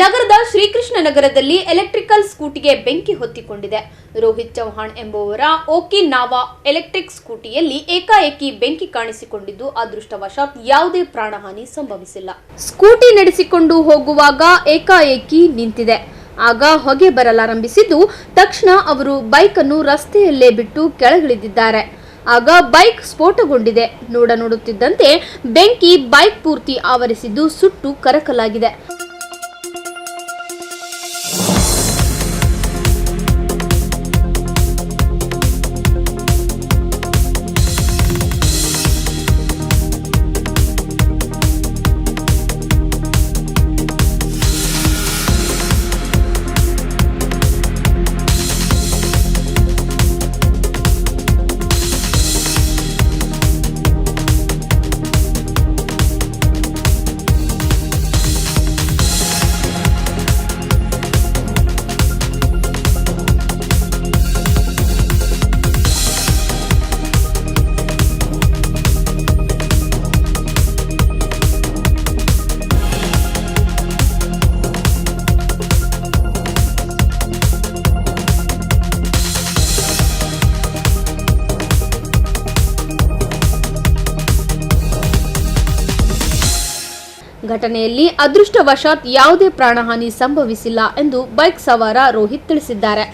ನಗರದ ಶ್ರೀಕೃಷ್ಣ ನಗರದಲ್ಲಿ ಎಲೆಕ್ಟ್ರಿಕಲ್ ಸ್ಕೂಟಿಗೆ ಬೆಂಕಿ ಹೊತ್ತಿಕೊಂಡಿದೆ. ರೋಹಿತ್ ಚೌಹಾಣ್ ಎಂಬುವರ ಓಕಿನಾವಾ ಎಲೆಕ್ಟ್ರಿಕ್ ಸ್ಕೂಟಿಯಲ್ಲಿ ಏಕಾಏಕಿ ಬೆಂಕಿ ಕಾಣಿಸಿಕೊಂಡಿದ್ದು ಅದೃಷ್ಟವಶಾತ್ ಯಾವುದೇ ಪ್ರಾಣಹಾನಿ ಸಂಭವಿಸಿಲ್ಲ. ಸ್ಕೂಟಿ ನಡೆಸಿಕೊಂಡು ಹೋಗುವಾಗ ಏಕಾಏಕಿ ನಿಂತಿದೆ. ಆಗ ಹೊಗೆ ಬರಲಾರಂಭಿಸಿದ್ದು ತಕ್ಷಣ ಅವರು ಬೈಕ್ ಅನ್ನು ರಸ್ತೆಯಲ್ಲೇ ಬಿಟ್ಟು ಕೆಳಗಿಳಿದಿದ್ದಾರೆ. ಆಗ ಬೈಕ್ ಸ್ಫೋಟಗೊಂಡಿದೆ. ನೋಡುತ್ತಿದ್ದಂತೆ ಬೆಂಕಿ ಬೈಕ್ ಪೂರ್ತಿ ಆವರಿಸಿದ್ದು ಸುಟ್ಟು ಕರಕಲಾಗಿದೆ. ಘಟನೆಯಲ್ಲಿ ಅದೃಷ್ಟವಶಾತ್ ಯಾವುದೇ ಪ್ರಾಣಹಾನಿ ಸಂಭವಿಸಿಲ್ಲ ಎಂದು ಬೈಕ್ ಸವಾರ ರೋಹಿತ್ ತಿಳಿಸಿದ್ದಾರೆ.